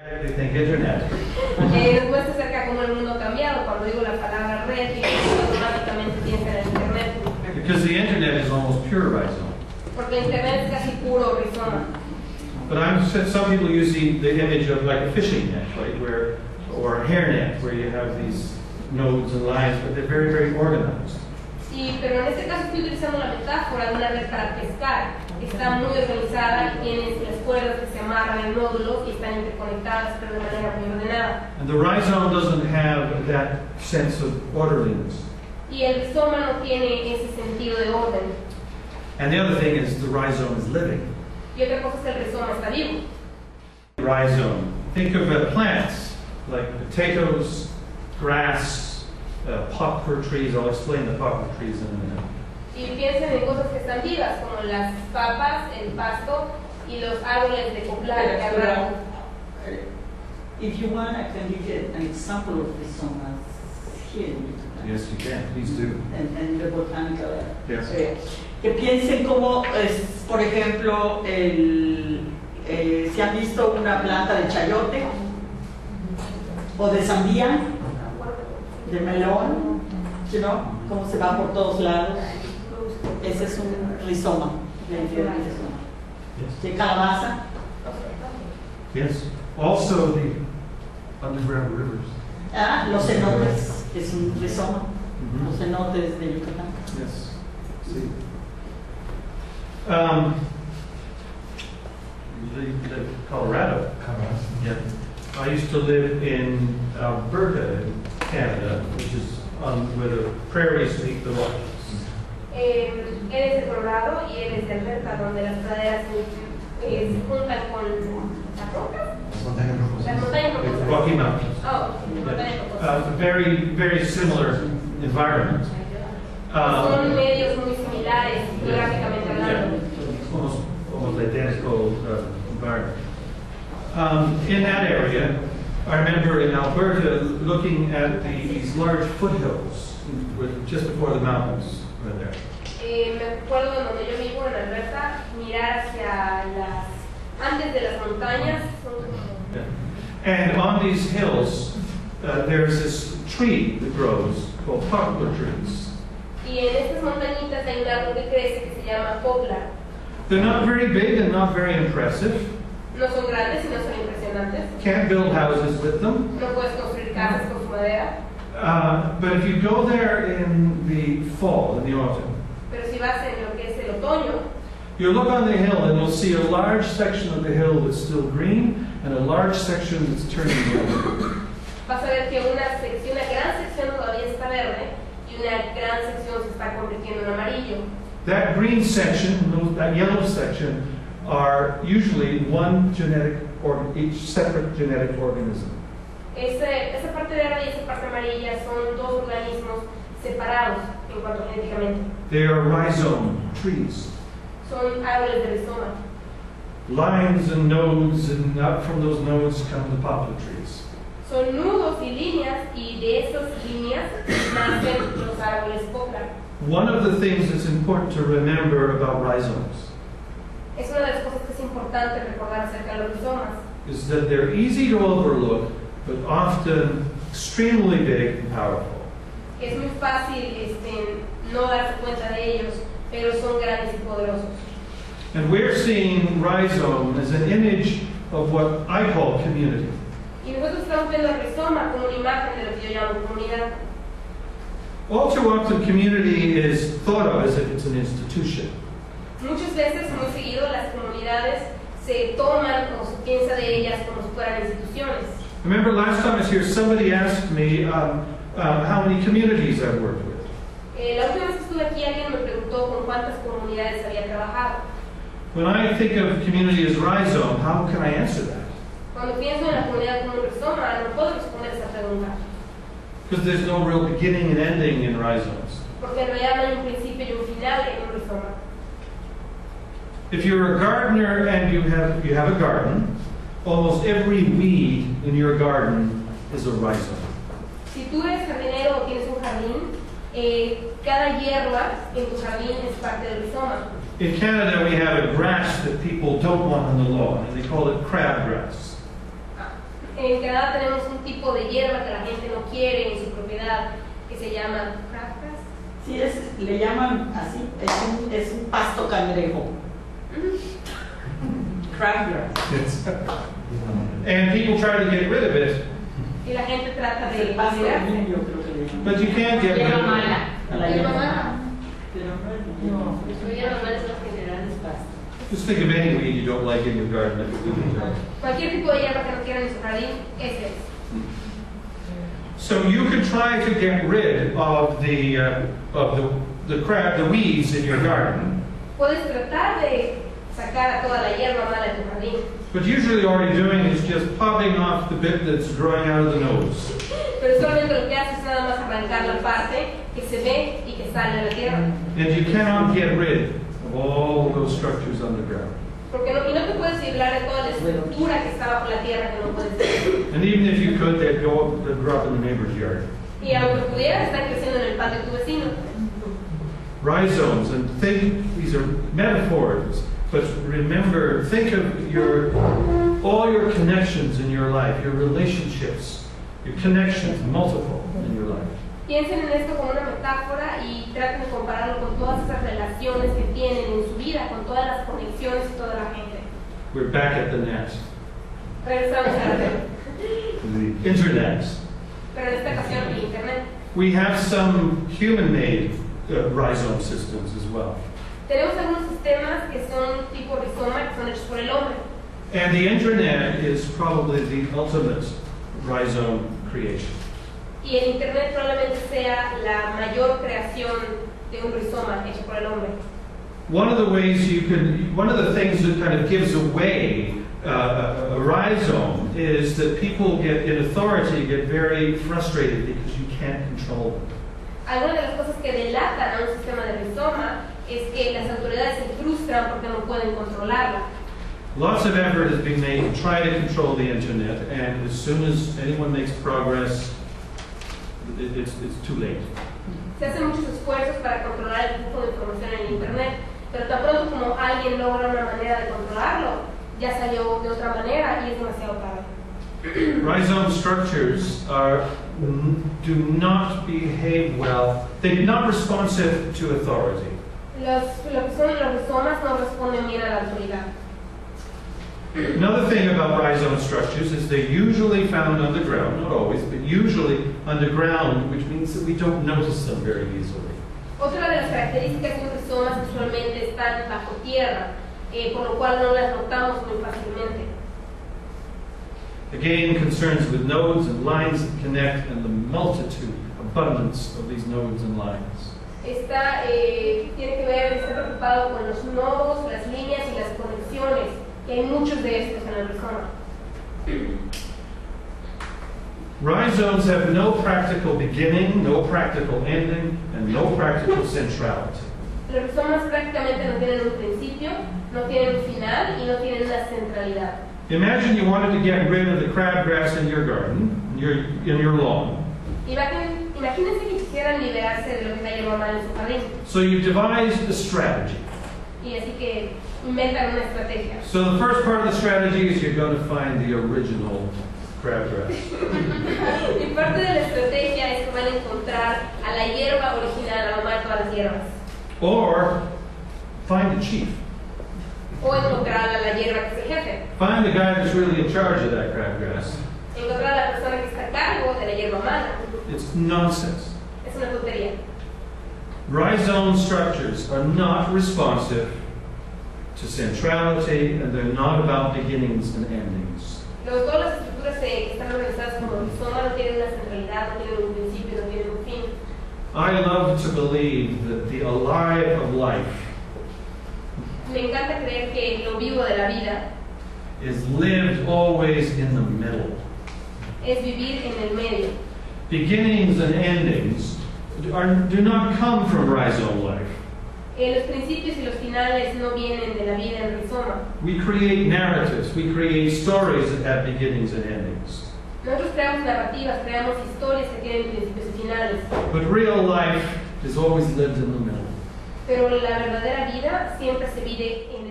They think internet. Nos muestra acerca cómo el mundo ha cambiado. Cuando digo la palabra red, automáticamente piensa en internet. Because the internet is almost pure rhizome. Porque el internet es casi puro rizoma. But some people use the image of like a fishing net, right, or a hairnet, where you have these nodes and lines, but they're very, very organized. Sí, pero en este caso estoy utilizando la metáfora de una red para pescar. Está muy organizada y tienes las cuerdas que se amarran en nódulos y están interconectadas, pero de manera muy ordenada. And the rhizome doesn't have that sense of orderliness. Y el rizoma no tiene ese sentido de orden. And the other thing is the rhizome is living. Y otra cosa es que el rizoma está vivo. Rhizome. Think of plants like potatoes, grass, poplar trees. I'll explain the poplar trees in a minute. Y piensen en cosas que están vivas, como las papas, el pasto y los árboles de coplar que hablamos. If you want, I can give you an example of rizomas here. Yes, you can. Please do. En the botanical area. Yes. Que piensen cómo es, por ejemplo, si han visto una planta de chayote o de sandía, de melón, ¿no? Cómo se va por todos lados. Ese es un rizoma. De calabaza. Yes. Also the underground rivers. Ah, los cenotes, es un rizoma. Los cenotes de Yucatán. Yes. See. You live in Colorado. Yeah. I used to live in Alberta, in Canada, which is where the prairies meet the rockies. Él es de Colorado y él es de Alberta, donde las praderas se juntan con las rocas. Las montañas rocosas. Rocky Mountains. Oh, montañas rocosas. Very, very similar environment. Son medios muy similares, geográficamente hablando. Yeah, almost identical environment. In that area, I remember in Alberta looking at these large foothills just before the mountains were there. Me acuerdo en donde yo vivo, en Alberta, mirar hacia antes de las montañas. Yeah. And on these hills, there's this tree that grows called poplar trees. Y en estas montañitas hay un árbol que crece que se llama poplar. They're not very big and not very impressive. No son grandes y no son impresionantes. Can't build houses with them. No puedes construir casas con su madera. But if you go there in the fall, in the autumn, Pero si vas en lo que es el otoño, you look on the hill and you'll see a large section of the hill that's still green and a large section that's turning yellow. vas a ver que una gran sección todavía está verde y una gran sección se está convirtiendo en amarillo. That green section, that yellow section, are usually one each separate genetic organism. Esa parte verde y esa parte amarilla son dos organismos separados en cuanto genéticamente. They are rhizome trees. Son árboles de rizoma. Lines and nodes, and up from those nodes come the poplar trees. Son nudos y líneas, y de esas líneas nacen los árboles poplar. One of the things that's important to remember about rhizomes Es una de las cosas que es importante recordar acerca de los rizomas. is that they're easy to overlook, but often extremely big and powerful. Es muy fácil no darse cuenta de ellos, pero son grandes y poderosos. And we're seeing rhizome as an image of what I call community. Y nosotros estamos viendo el rizoma como una imagen de lo que yo llamo comunidad. All too often, community is thought of as if it's an institution. Muchas veces, muy seguido, las comunidades se toman o se piensa de ellas como si fueran instituciones. Remember last time I was here, somebody asked me how many communities I've worked with. La última vez que estuve aquí, alguien me preguntó con cuántas comunidades había trabajado. When I think of community as rhizome, how can I answer that? Cuando pienso en la comunidad como un rizoma, no puedo responder esa pregunta. Because there's no real beginning and ending in rhizomes. Porque en realidad no hay un principio y un final en un rizoma. If you're a gardener and you have a garden, almost every weed in your garden is a rhizome. Si tú eres jardinero o tienes un jardín, cada hierba en tu jardín es parte del rizoma. In Canada, we have a grass that people don't want on the lawn, and they call it crabgrass. En Canadá tenemos un tipo de hierba que la gente no quiere en su propiedad, que se llama crabgrass. Sí, le llaman así, es un pasto cangrejo. Crabgrass. Yes. And people try to get rid of it, Y la gente trata Es de el pasto liberarse. limpio, creo que le llaman. but you can't get rid Hierba of it. mala. La Hierba hierba mala. mala. Pero no, Pero hierba mala es lo que general es pasto. Just think of any weed you don't like in your garden that could do the job. Cualquier tipo de hierba que no quieran en su jardín, ese es. So you could try to get rid of the weeds in your garden, Puedes tratar de sacar a toda la hierba mala de tu jardín, but usually all you're doing is just popping off the bit that's growing out of the nose. pero solamente lo que haces es nada más arrancar la parte que se ve y que sale de la tierra. And you cannot get rid of all those structures underground. Porque no, y no te puedes librar de toda la estructura que está bajo la tierra que no puedes ver. And even if you could, they'd grow up in the neighbor's yard. Y aunque pudieras, están creciendo en el patio de tu vecino. Rhizomes, and think, these are metaphors, but remember, think of all your connections in your life, your relationships, your connections, multiple in your life. Piensen en esto como una metáfora y traten de compararlo con todas esas relaciones que tienen en su vida, con todas las conexiones y toda la gente. We're back at the net, Regresamos a la red, the internet. pero en esta ocasión el internet. We have some human-made rhizome systems as well. Tenemos algunos sistemas que son tipo rizoma, que son hechos por el hombre. And the internet is probably the ultimate rhizome creation. Y el internet probablemente sea la mayor creación de un rizoma hecho por el hombre. One of the things that kind of gives away a rhizome is that people get very frustrated because you can't control them. Algunas de las cosas que delatan a un sistema de rizoma es que las autoridades se frustran porque no pueden controlarla. Lots of effort is being made to try to control the internet, and as soon as anyone makes progress, it's too late. Se hacen muchos esfuerzos para controlar el flujo de información en internet, pero tan pronto como alguien logra una manera de controlarlo, ya salió de otra manera y es demasiado tarde. Rhizome structures do not behave well. They're not responsive to authority. Lo que son los rizomas no responden bien a la autoridad. Another thing about rhizome structures is they're usually found underground, not always, but usually underground, which means that we don't notice them very easily. Otra de las características de un rizoma es que usualmente están bajo tierra, por lo cual no las notamos muy fácilmente. Again, concerns with nodes and lines that connect and the abundance of these nodes and lines. Tiene que ver, está preocupado con los nodos, las líneas y las conexiones, que hay muchos de estos en el rizoma. Rhizomes have no practical beginning, no practical ending, and no practical centrality. Los rizomas prácticamente no tienen un principio, no tienen un final y no tienen una centralidad. Imagine you wanted to get rid of the crabgrass in your garden, in your lawn. Imagínense que quisieran liberarse de lo que está hierba mala en su jardín. So you devised a strategy. Y así que inventan una estrategia. So the first part of the strategy is you're going to find the original crabgrass. Y parte de la estrategia es que van a encontrar a la hierba original, a la mamá de todas las hierbas. Or find the chief. O encontrar a la hierba que es el jefe. Find the guy that's really in charge of that crabgrass. Encontrar a la persona que está a cargo de la hierba mala. It's nonsense. Es una tontería. Rhizome structures are not responsive to centrality, and they're not about beginnings and endings. Todas las estructuras que están organizadas como rizoma no tienen una centralidad, no tienen un principio, no tienen un fin. I love to believe that the alive of life Me encanta creer que lo vivo de la vida is lived always in the middle. es vivir en el medio. Beginnings and endings do not come from rhizome life. Los principios y los finales no vienen de la vida en rizoma. We create narratives, we create stories that have beginnings and endings. Nosotros creamos narrativas, creamos historias que tienen principios y finales. But real life is always lived in the middle. Pero la verdadera vida siempre se vive en